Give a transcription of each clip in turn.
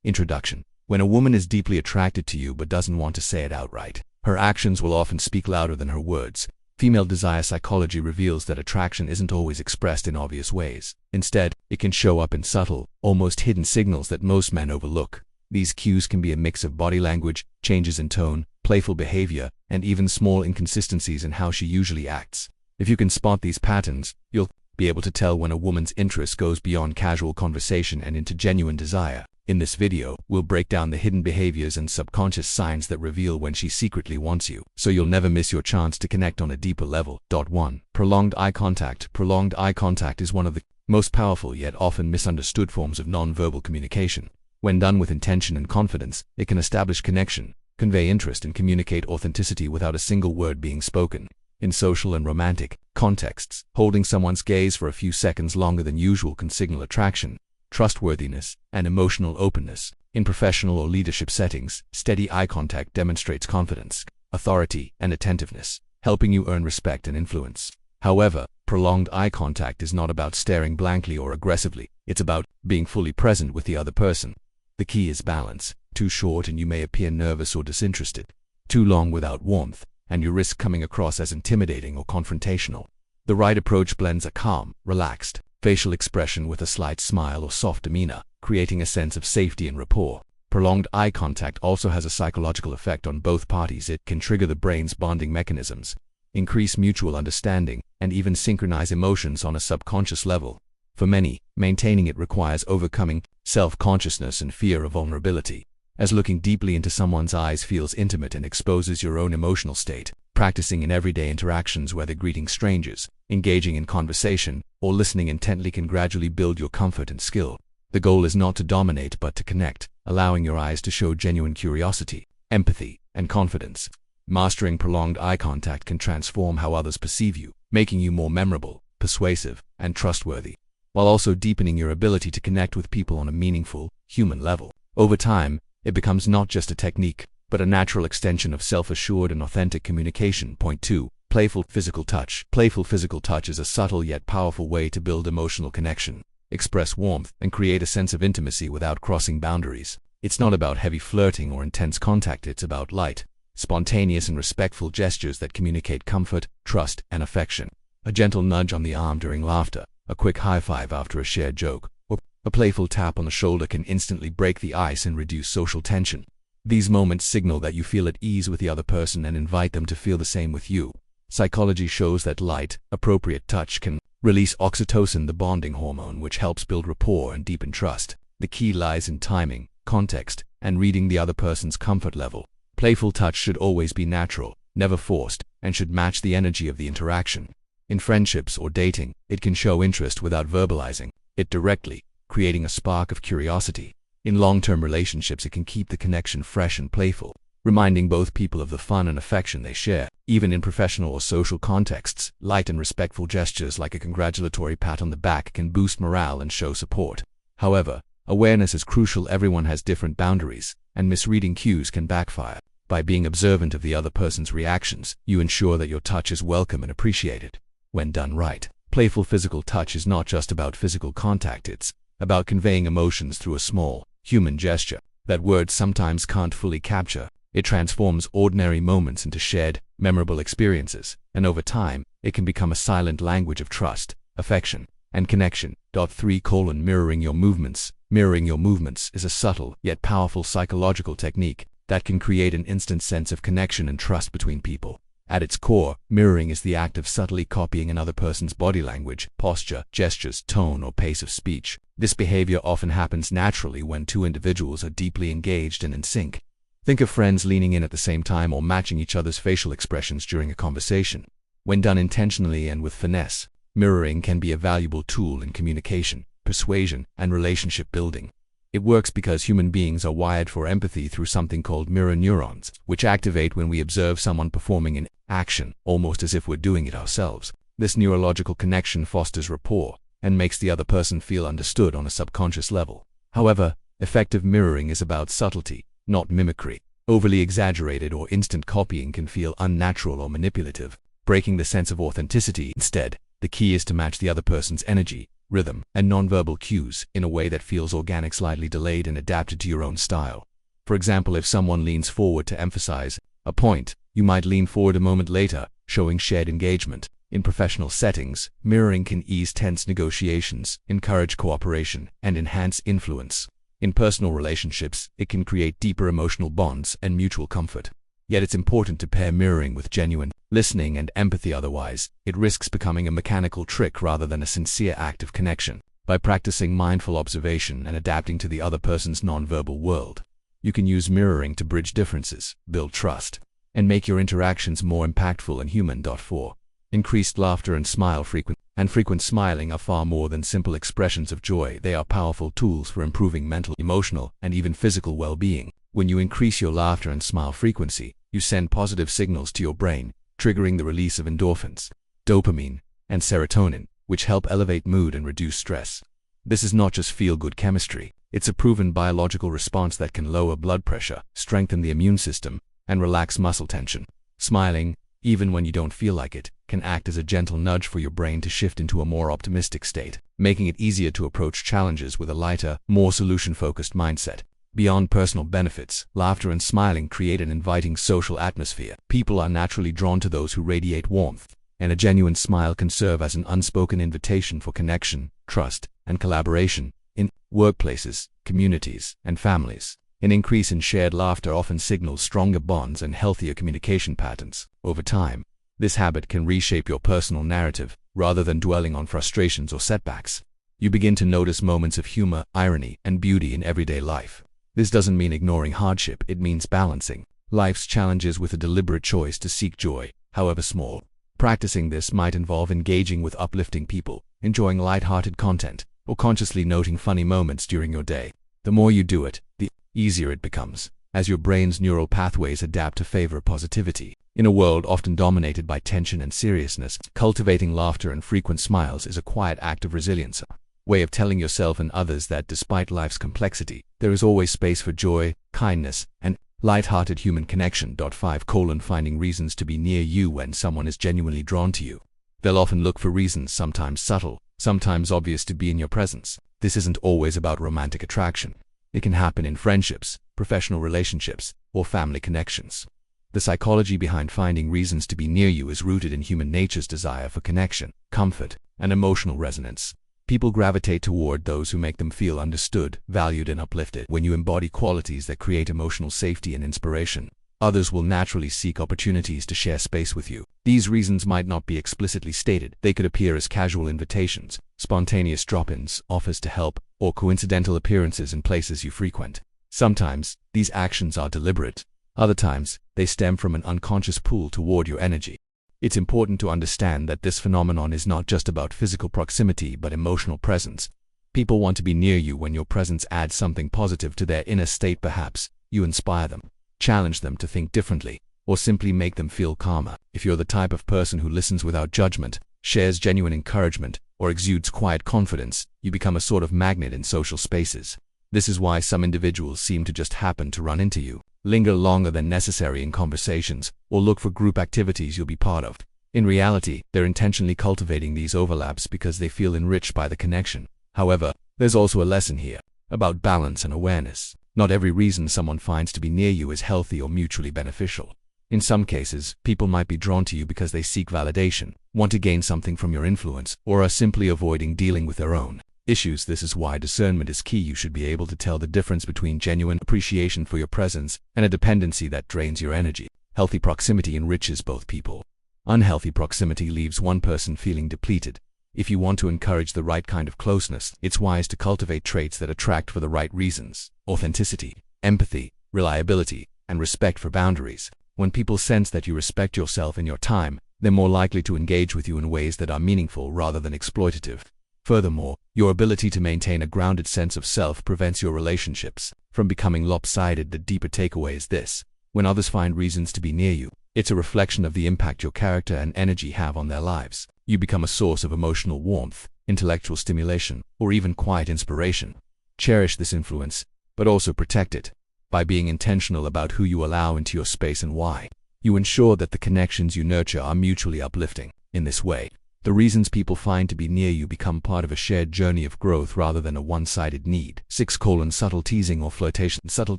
Introduction. When a woman is deeply attracted to you but doesn't want to say it outright, her actions will often speak louder than her words. Female desire psychology reveals that attraction isn't always expressed in obvious ways. Instead, it can show up in subtle, almost hidden signals that most men overlook. These cues can be a mix of body language, changes in tone, playful behavior, and even small inconsistencies in how she usually acts. If you can spot these patterns, you'll be able to tell when a woman's interest goes beyond casual conversation and into genuine desire. In this video, we'll break down the hidden behaviors and subconscious signs that reveal when she secretly wants you, so you'll never miss your chance to connect on a deeper level. 1. Prolonged eye contact. Prolonged eye contact is one of the most powerful yet often misunderstood forms of nonverbal communication. When done with intention and confidence, it can establish connection, convey interest, and communicate authenticity without a single word being spoken. In social and romantic contexts, holding someone's gaze for a few seconds longer than usual can signal attraction, trustworthiness, and emotional openness. In professional or leadership settings, steady eye contact demonstrates confidence, authority, and attentiveness, helping you earn respect and influence. However, prolonged eye contact is not about staring blankly or aggressively. It's about being fully present with the other person. The key is balance. Too short and you may appear nervous or disinterested. Too long without warmth, and you risk coming across as intimidating or confrontational. The right approach blends a calm, relaxed facial expression with a slight smile or soft demeanor, creating a sense of safety and rapport. Prolonged eye contact also has a psychological effect on both parties. It can trigger the brain's bonding mechanisms, increase mutual understanding, and even synchronize emotions on a subconscious level. For many, maintaining it requires overcoming self-consciousness and fear of vulnerability, as looking deeply into someone's eyes feels intimate and exposes your own emotional state. Practicing in everyday interactions, whether greeting strangers, engaging in conversation, or listening intently, can gradually build your comfort and skill. The goal is not to dominate but to connect, allowing your eyes to show genuine curiosity, empathy, and confidence. Mastering prolonged eye contact can transform how others perceive you, making you more memorable, persuasive, and trustworthy, while also deepening your ability to connect with people on a meaningful, human level. Over time, it becomes not just a technique, but a natural extension of self-assured and authentic communication. 2. Playful physical touch. Playful physical touch is a subtle yet powerful way to build emotional connection, express warmth, and create a sense of intimacy without crossing boundaries. It's not about heavy flirting or intense contact. It's about light, spontaneous, and respectful gestures that communicate comfort, trust, and affection. A gentle nudge on the arm during laughter, a quick high five after a shared joke, or a playful tap on the shoulder can instantly break the ice and reduce social tension. These moments signal that you feel at ease with the other person and invite them to feel the same with you. Psychology shows that light, appropriate touch can release oxytocin, the bonding hormone which helps build rapport and deepen trust. The key lies in timing, context, and reading the other person's comfort level. Playful touch should always be natural, never forced, and should match the energy of the interaction. In friendships or dating, it can show interest without verbalizing it directly, creating a spark of curiosity. In long-term relationships, it can keep the connection fresh and playful, reminding both people of the fun and affection they share. Even in professional or social contexts, light and respectful gestures like a congratulatory pat on the back can boost morale and show support. However, awareness is crucial. Everyone has different boundaries, and misreading cues can backfire. By being observant of the other person's reactions, you ensure that your touch is welcome and appreciated. When done right, playful physical touch is not just about physical contact. It's about conveying emotions through a small, human gesture that words sometimes can't fully capture. It transforms ordinary moments into shared, memorable experiences, and over time, it can become a silent language of trust, affection, and connection. 3. Mirroring your movements. Mirroring your movements is a subtle yet powerful psychological technique that can create an instant sense of connection and trust between people. At its core, mirroring is the act of subtly copying another person's body language, posture, gestures, tone, or pace of speech. This behavior often happens naturally when two individuals are deeply engaged and in sync. Think of friends leaning in at the same time or matching each other's facial expressions during a conversation. When done intentionally and with finesse, mirroring can be a valuable tool in communication, persuasion, and relationship building. It works because human beings are wired for empathy through something called mirror neurons, which activate when we observe someone performing an action, almost as if we're doing it ourselves. This neurological connection fosters rapport and makes the other person feel understood on a subconscious level. However, effective mirroring is about subtlety, not mimicry. Overly exaggerated or instant copying can feel unnatural or manipulative, breaking the sense of authenticity. Instead, the key is to match the other person's energy, rhythm, and nonverbal cues in a way that feels organic, slightly delayed, and adapted to your own style. For example, if someone leans forward to emphasize a point, you might lean forward a moment later, showing shared engagement. In professional settings, mirroring can ease tense negotiations, encourage cooperation, and enhance influence. In personal relationships, it can create deeper emotional bonds and mutual comfort. Yet it's important to pair mirroring with genuine listening and empathy, otherwise, it risks becoming a mechanical trick rather than a sincere act of connection. By practicing mindful observation and adapting to the other person's nonverbal world, you can use mirroring to bridge differences, build trust, and make your interactions more impactful and human. 4. Increased laughter and frequent smiling are far more than simple expressions of joy. They are powerful tools for improving mental, emotional, and even physical well-being. When you increase your laughter and smile frequency, you send positive signals to your brain, triggering the release of endorphins, dopamine, and serotonin, which help elevate mood and reduce stress. This is not just feel-good chemistry. It's a proven biological response that can lower blood pressure, strengthen the immune system, and relax muscle tension. Smiling, even when you don't feel like it, can act as a gentle nudge for your brain to shift into a more optimistic state, making it easier to approach challenges with a lighter, more solution-focused mindset. Beyond personal benefits, laughter and smiling create an inviting social atmosphere. People are naturally drawn to those who radiate warmth, and a genuine smile can serve as an unspoken invitation for connection, trust, and collaboration in workplaces, communities, and families. An increase in shared laughter often signals stronger bonds and healthier communication patterns. Over time, this habit can reshape your personal narrative rather than dwelling on frustrations or setbacks. You begin to notice moments of humor, irony, and beauty in everyday life. This doesn't mean ignoring hardship, it means balancing life's challenges with a deliberate choice to seek joy, however small. Practicing this might involve engaging with uplifting people, enjoying light-hearted content, or consciously noting funny moments during your day. The more you do it, the easier it becomes, as your brain's neural pathways adapt to favor positivity. In a world often dominated by tension and seriousness, cultivating laughter and frequent smiles is a quiet act of resilience, a way of telling yourself and others that despite life's complexity, there is always space for joy, kindness, and light-hearted human connection. 5. Finding reasons to be near you. When someone is genuinely drawn to you, they'll often look for reasons, sometimes subtle, sometimes obvious, to be in your presence. This isn't always about romantic attraction. It can happen in friendships, professional relationships, or family connections. The psychology behind finding reasons to be near you is rooted in human nature's desire for connection, comfort, and emotional resonance. People gravitate toward those who make them feel understood, valued, and uplifted. When you embody qualities that create emotional safety and inspiration, others will naturally seek opportunities to share space with you. These reasons might not be explicitly stated. They could appear as casual invitations, spontaneous drop-ins, offers to help, or coincidental appearances in places you frequent. Sometimes, these actions are deliberate. Other times, they stem from an unconscious pull toward your energy. It's important to understand that this phenomenon is not just about physical proximity but emotional presence. People want to be near you when your presence adds something positive to their inner state. Perhaps you inspire them, challenge them to think differently, or simply make them feel calmer. If you're the type of person who listens without judgment, shares genuine encouragement, or exudes quiet confidence, you become a sort of magnet in social spaces. This is why some individuals seem to just happen to run into you, linger longer than necessary in conversations, or look for group activities you'll be part of. In reality, they're intentionally cultivating these overlaps because they feel enriched by the connection. However, there's also a lesson here about balance and awareness. Not every reason someone finds to be near you is healthy or mutually beneficial. In some cases, people might be drawn to you because they seek validation, want to gain something from your influence, or are simply avoiding dealing with their own issues. This is why discernment is key. You should be able to tell the difference between genuine appreciation for your presence and a dependency that drains your energy. Healthy proximity enriches both people. Unhealthy proximity leaves one person feeling depleted. If you want to encourage the right kind of closeness, it's wise to cultivate traits that attract for the right reasons: authenticity, empathy, reliability, and respect for boundaries. When people sense that you respect yourself and your time, they're more likely to engage with you in ways that are meaningful rather than exploitative. Furthermore, your ability to maintain a grounded sense of self prevents your relationships from becoming lopsided. The deeper takeaway is this: when others find reasons to be near you, it's a reflection of the impact your character and energy have on their lives. You become a source of emotional warmth, intellectual stimulation, or even quiet inspiration. Cherish this influence, but also protect it. By being intentional about who you allow into your space and why, you ensure that the connections you nurture are mutually uplifting. In this way, The reasons people find to be near you become part of a shared journey of growth rather than a one-sided need. 6. Subtle teasing or flirtation. Subtle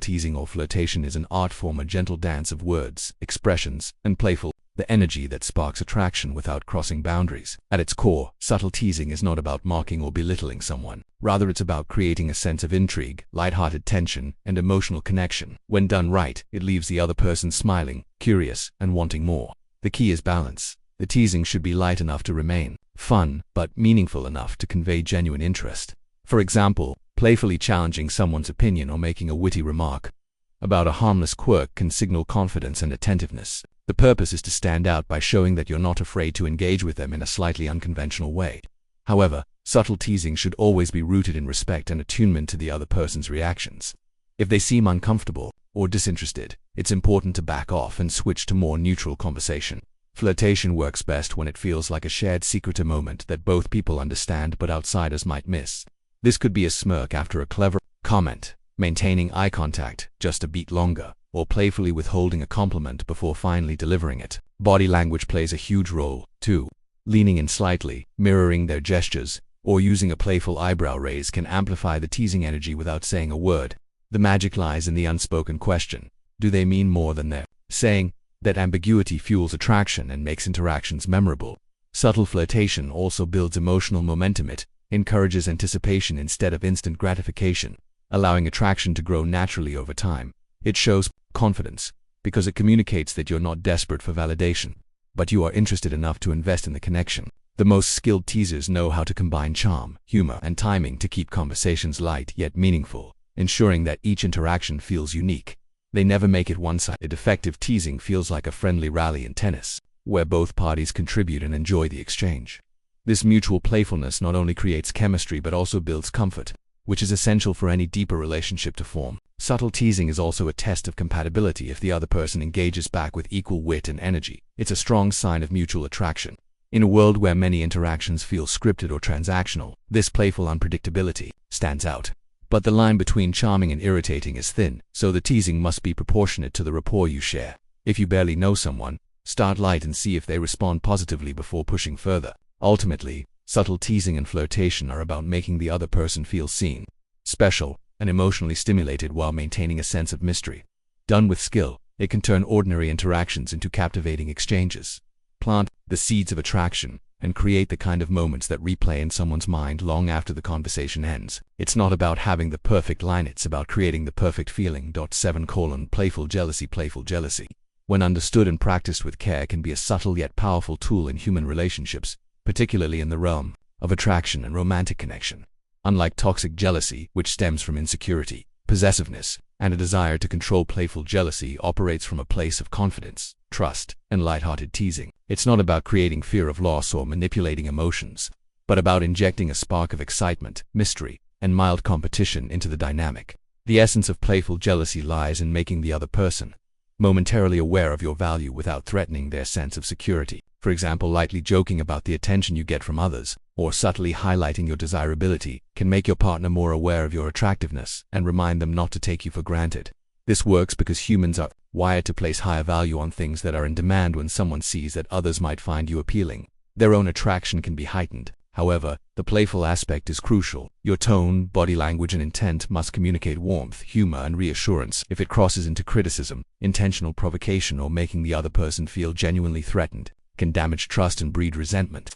teasing or flirtation is an art form, a gentle dance of words, expressions, and playful, the energy that sparks attraction without crossing boundaries. At its core, subtle teasing is not about mocking or belittling someone. Rather, it's about creating a sense of intrigue, lighthearted tension, and emotional connection. When done right, it leaves the other person smiling, curious, and wanting more. The key is balance. The teasing should be light enough to remain fun, but meaningful enough to convey genuine interest. For example, playfully challenging someone's opinion or making a witty remark about a harmless quirk can signal confidence and attentiveness. The purpose is to stand out by showing that you're not afraid to engage with them in a slightly unconventional way. However, subtle teasing should always be rooted in respect and attunement to the other person's reactions. If they seem uncomfortable or disinterested, it's important to back off and switch to more neutral conversation. Flirtation works best when it feels like a shared secret, a moment that both people understand but outsiders might miss. This could be a smirk after a clever comment, maintaining eye contact just a beat longer, or playfully withholding a compliment before finally delivering it. Body language plays a huge role, too. Leaning in slightly, mirroring their gestures, or using a playful eyebrow raise can amplify the teasing energy without saying a word. The magic lies in the unspoken question. Do they mean more than they're saying? That ambiguity fuels attraction and makes interactions memorable. Subtle flirtation also builds emotional momentum. It encourages anticipation instead of instant gratification, allowing attraction to grow naturally over time. It shows confidence because it communicates that you're not desperate for validation, but you are interested enough to invest in the connection. The most skilled teasers know how to combine charm, humor, and timing to keep conversations light yet meaningful, ensuring that each interaction feels unique. They never make it one-sided. Effective teasing feels like a friendly rally in tennis, where both parties contribute and enjoy the exchange. This mutual playfulness not only creates chemistry but also builds comfort, which is essential for any deeper relationship to form. Subtle teasing is also a test of compatibility. If the other person engages back with equal wit and energy, it's a strong sign of mutual attraction. In a world where many interactions feel scripted or transactional, this playful unpredictability stands out. But the line between charming and irritating is thin, so the teasing must be proportionate to the rapport you share. If you barely know someone, start light and see if they respond positively before pushing further. Ultimately, subtle teasing and flirtation are about making the other person feel seen, special, and emotionally stimulated while maintaining a sense of mystery. Done with skill, it can turn ordinary interactions into captivating exchanges, plant the seeds of attraction, and create the kind of moments that replay in someone's mind long after the conversation ends. It's not about having the perfect line, it's about creating the perfect feeling. 7. Playful jealousy. Playful jealousy, when understood and practiced with care, can be a subtle yet powerful tool in human relationships, particularly in the realm of attraction and romantic connection. Unlike toxic jealousy, which stems from insecurity, possessiveness, and a desire to control, playful jealousy operates from a place of confidence, trust, and lighthearted teasing. It's not about creating fear of loss or manipulating emotions, but about injecting a spark of excitement, mystery, and mild competition into the dynamic. The essence of playful jealousy lies in making the other person momentarily aware of your value without threatening their sense of security. For example, lightly joking about the attention you get from others, or subtly highlighting your desirability, can make your partner more aware of your attractiveness and remind them not to take you for granted. This works because humans are wired to place higher value on things that are in demand. When someone sees that others might find you appealing, their own attraction can be heightened. However, the playful aspect is crucial. Your tone, body language, and intent must communicate warmth, humor, and reassurance. If it crosses into criticism, intentional provocation, or making the other person feel genuinely threatened, can damage trust and breed resentment.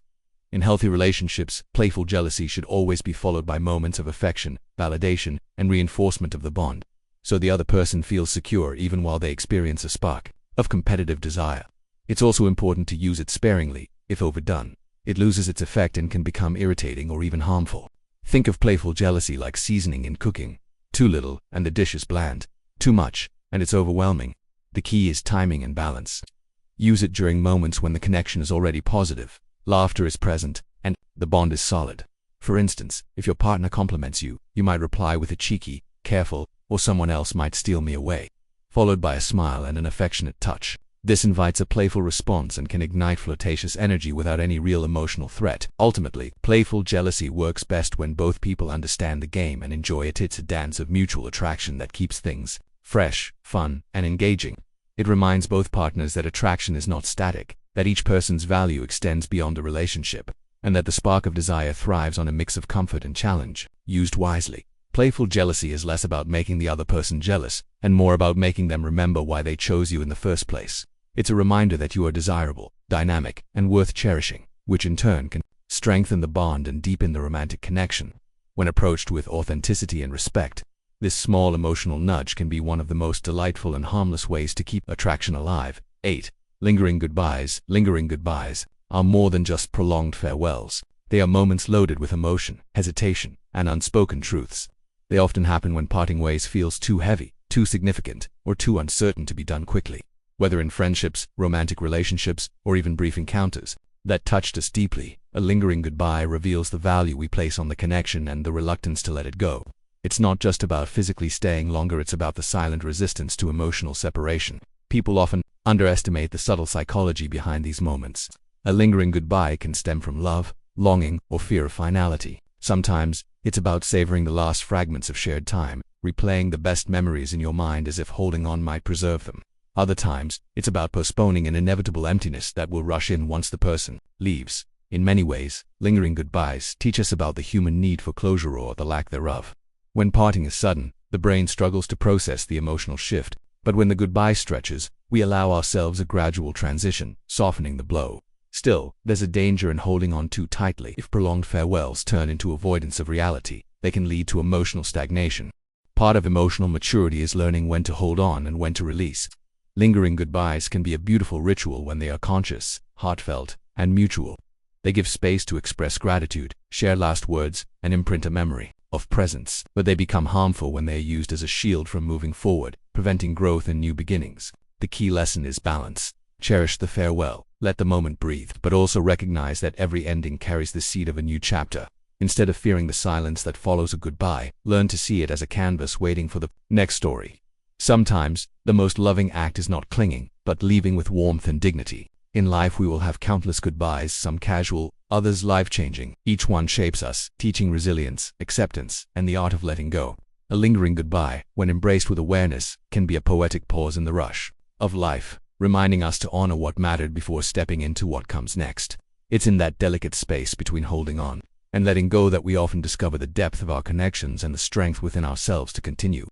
In healthy relationships, playful jealousy should always be followed by moments of affection, validation, and reinforcement of the bond, so the other person feels secure even while they experience a spark of competitive desire. It's also important to use it sparingly. If overdone, it loses its effect and can become irritating or even harmful. Think of playful jealousy like seasoning in cooking. Too little, and the dish is bland. Too much, and it's overwhelming. The key is timing and balance. Use it during moments when the connection is already positive, laughter is present, and the bond is solid. For instance, if your partner compliments you, you might reply with a cheeky, careful, or someone else might steal me away, followed by a smile and an affectionate touch. This invites a playful response and can ignite flirtatious energy without any real emotional threat. Ultimately, playful jealousy works best when both people understand the game and enjoy it. It's a dance of mutual attraction that keeps things fresh, fun, and engaging. It reminds both partners that attraction is not static, that each person's value extends beyond a relationship, and that the spark of desire thrives on a mix of comfort and challenge, used wisely. Playful jealousy is less about making the other person jealous and more about making them remember why they chose you in the first place. It's a reminder that you are desirable, dynamic, and worth cherishing, which in turn can strengthen the bond and deepen the romantic connection. When approached with authenticity and respect, this small emotional nudge can be one of the most delightful and harmless ways to keep attraction alive. 8. Lingering goodbyes. Lingering goodbyes are more than just prolonged farewells. They are moments loaded with emotion, hesitation, and unspoken truths. They often happen when parting ways feels too heavy, too significant, or too uncertain to be done quickly. Whether in friendships, romantic relationships, or even brief encounters that touched us deeply, a lingering goodbye reveals the value we place on the connection and the reluctance to let it go. It's not just about physically staying longer, it's about the silent resistance to emotional separation. People often underestimate the subtle psychology behind these moments. A lingering goodbye can stem from love, longing, or fear of finality. Sometimes, it's about savoring the last fragments of shared time, replaying the best memories in your mind as if holding on might preserve them. Other times, it's about postponing an inevitable emptiness that will rush in once the person leaves. In many ways, lingering goodbyes teach us about the human need for closure or the lack thereof. When parting is sudden, the brain struggles to process the emotional shift, but when the goodbye stretches, we allow ourselves a gradual transition, softening the blow. Still, there's a danger in holding on too tightly. If prolonged farewells turn into avoidance of reality, they can lead to emotional stagnation. Part of emotional maturity is learning when to hold on and when to release. Lingering goodbyes can be a beautiful ritual when they are conscious, heartfelt, and mutual. They give space to express gratitude, share last words, and imprint a memory of presence, but they become harmful when they are used as a shield from moving forward, preventing growth and new beginnings. The key lesson is balance. Cherish the farewell, let the moment breathe, but also recognize that every ending carries the seed of a new chapter. Instead of fearing the silence that follows a goodbye, learn to see it as a canvas waiting for the next story. Sometimes, the most loving act is not clinging, but leaving with warmth and dignity. In life we will have countless goodbyes, some casual, others life-changing. Each one shapes us, teaching resilience, acceptance, and the art of letting go. A lingering goodbye, when embraced with awareness, can be a poetic pause in the rush of life, reminding us to honor what mattered before stepping into what comes next. It's in that delicate space between holding on and letting go that we often discover the depth of our connections and the strength within ourselves to continue.